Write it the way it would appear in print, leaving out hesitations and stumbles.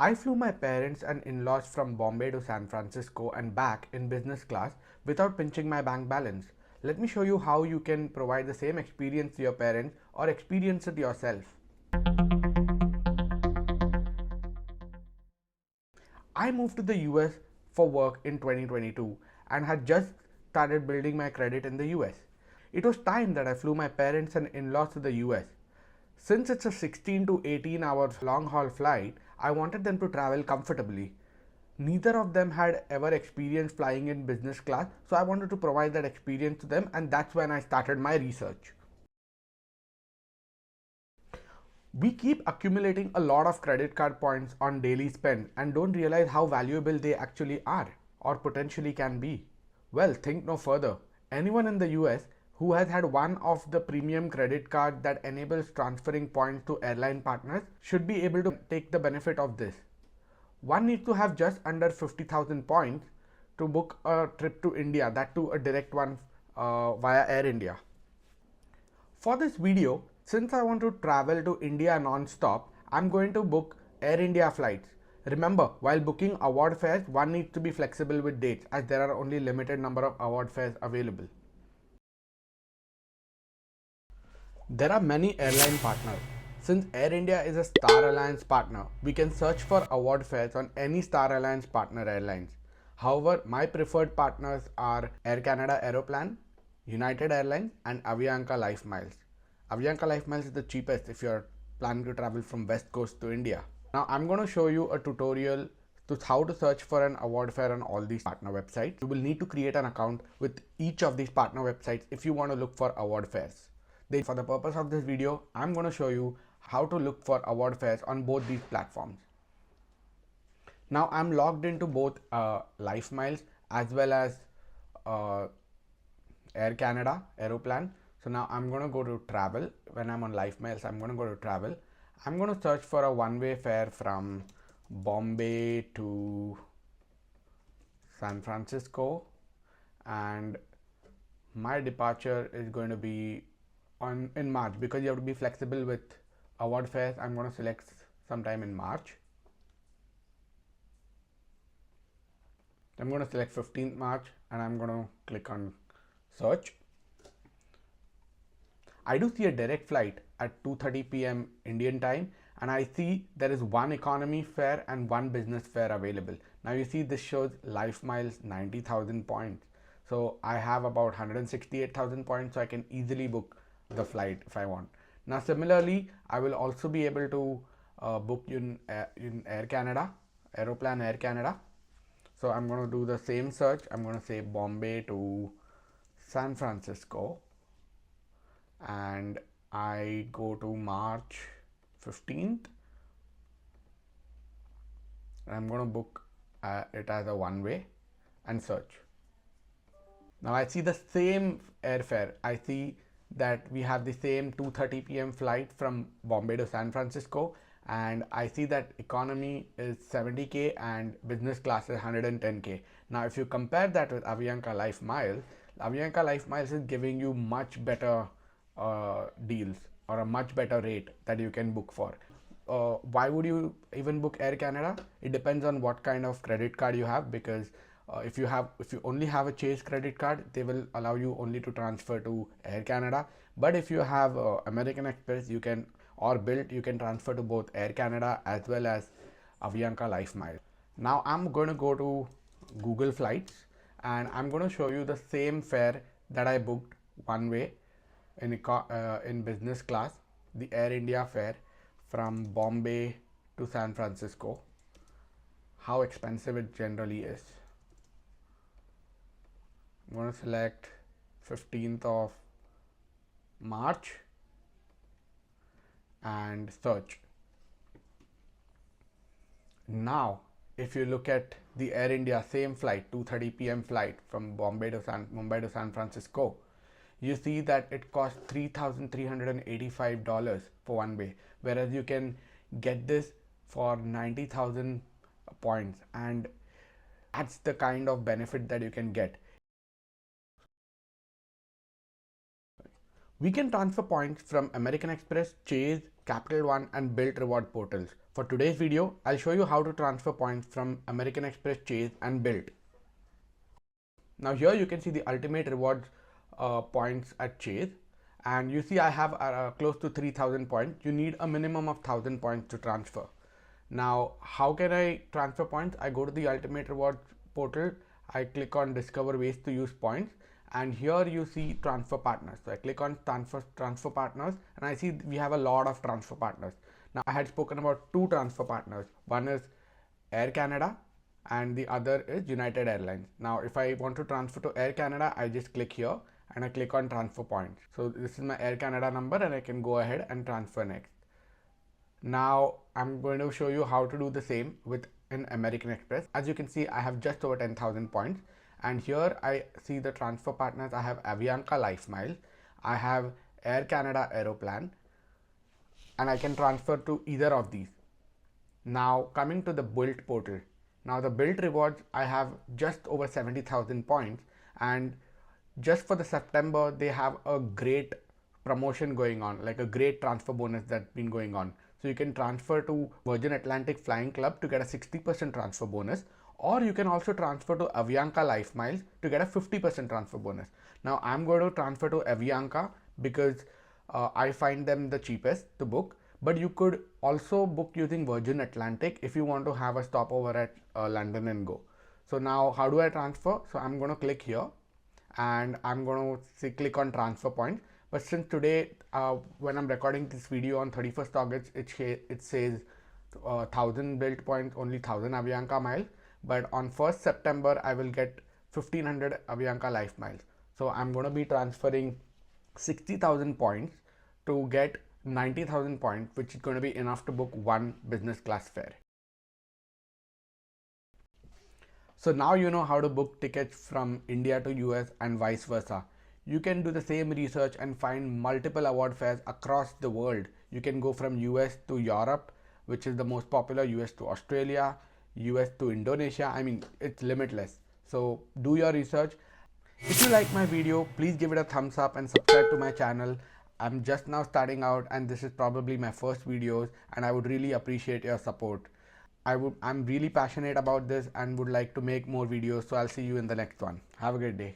I flew my parents and in-laws from Bombay to San Francisco and back in business class without pinching my bank balance. Let me show you how you can provide the same experience to your parents or experience it yourself. I moved to the US for work in 2022 and had just started building my credit in the US. It was time that I flew my parents and in-laws to the US. Since it's a 16 to 18 hours long haul flight, I wanted them to travel comfortably. Neither of them had ever experienced flying in business class, so I wanted to provide that experience to them, and that's when I started my research. We keep accumulating a lot of credit card points on daily spend and don't realize how valuable they actually are or potentially can be. Well, think no further. Anyone in the US who has had one of the premium credit cards that enables transferring points to airline partners should be able to take the benefit of this. One needs to have just under 50,000 points to book a trip to India, that too a direct one via Air India. For this video, since I want to travel to India non-stop, I'm going to book Air India flights. Remember, while booking award fares, one needs to be flexible with dates as there are only limited number of award fares available. There are many airline partners. Since Air India is a Star Alliance partner, we can search for award fares on any Star Alliance partner airlines. However, my preferred partners are Air Canada Aeroplan, United Airlines and Avianca Lifemiles. Avianca Lifemiles is the cheapest if you're planning to travel from West Coast to India. Now I'm going to show you a tutorial to how to search for an award fare on all these partner websites. You will need to create an account with each of these partner websites if you want to look for award fares. For the purpose of this video, I'm going to show you how to look for award fares on both these platforms. Now I'm logged into both Lifemiles as well as Air Canada, Aeroplan. So now I'm going to go to travel. When I'm on Lifemiles, I'm going to go to travel. I'm going to search for a one-way fare from Bombay to San Francisco, and my departure is going to be in March. Because you have to be flexible with award fares, I'm going to select sometime in March. I'm going to select 15th March and I'm going to click on search. I do see a direct flight at 2:30 p.m. Indian time, and I see there is one economy fare and one business fare available. Now you see this shows Lifemiles 90,000 points. So I have about 168,000 points, so I can easily book the flight if I want. Now similarly, I will also be able to book in Air Canada, Aeroplan Air Canada. So I'm going to do the same search. I'm going to say Bombay to San Francisco, and I go to March 15th. I'm going to book it as a one-way and search. Now I see the same airfare. I see that we have the same 2:30 p.m. flight from Bombay to San Francisco, and I see that economy is 70k and business class is 110k. Now if you compare that with Avianca Lifemiles is giving you much better deals or a much better rate that you can book for. Why would you even book Air Canada? It depends on what kind of credit card you have, because if you only have a Chase credit card, they will allow you only to transfer to Air Canada. But if you have American Express, you can, or Bilt, you can transfer to both Air Canada as well as Avianca Lifemiles. Now I'm going to go to Google Flights and I'm going to show you the same fare that I booked one way in business class, the Air India fare from Bombay to San Francisco, how expensive it generally is. I'm going to select 15th of March and search. Now if you look at the Air India same flight, 2:30 p.m. flight from Mumbai to San Francisco, you see that it costs $3,385 for one way, whereas you can get this for 90,000 points, and that's the kind of benefit that you can get. We can transfer points from American Express, Chase, Capital One and Bilt reward portals. For today's video, I'll show you how to transfer points from American Express, Chase and Bilt. Now here you can see the ultimate rewards points at Chase, and you see I have close to 3000 points. You need a minimum of 1000 points to transfer. Now how can I transfer points? I go to the ultimate rewards portal, I click on discover ways to use points, and here you see transfer partners. So I click on transfer partners, and I see we have a lot of transfer partners. Now I had spoken about two transfer partners. One is Air Canada and the other is United Airlines. Now if I want to transfer to Air Canada, I just click here and I click on transfer points. So this is my Air Canada number and I can go ahead and transfer next. Now I'm going to show you how to do the same with an American Express. As you can see, I have just over 10,000 points, and here I see the transfer partners. I have Avianca Lifemiles, I have Air Canada Aeroplan, and I can transfer to either of these. Now coming to the Bilt portal. Now the Bilt rewards, I have just over 70,000 points, and just for the September they have a great promotion going on, like a great transfer bonus that's been going on. So you can transfer to Virgin Atlantic Flying Club to get a 60% transfer bonus, or you can also transfer to Avianca Lifemiles to get a 50% transfer bonus. Now I'm going to transfer to Avianca because I find them the cheapest to book, but you could also book using Virgin Atlantic if you want to have a stopover at London and go. So now how do I transfer? So I'm going to click here and I'm going to click on transfer point. But since today, when I'm recording this video on 31st August, it says 1000 Bilt points, only 1000 Avianca miles. But on 1st September, I will get 1500 Avianca Life miles. So I'm going to be transferring 60,000 points to get 90,000 points, which is going to be enough to book one business class fare. So now you know how to book tickets from India to US and vice versa. You can do the same research and find multiple award fairs across the world. You can go from US to Europe, which is the most popular, US to Australia, US to Indonesia. I mean, it's limitless. So do your research. If you like my video, please give it a thumbs up and subscribe to my channel. I'm just now starting out and this is probably my first videos, and I would really appreciate your support. I'm really passionate about this and would like to make more videos, so I'll see you in the next one. Have a great day.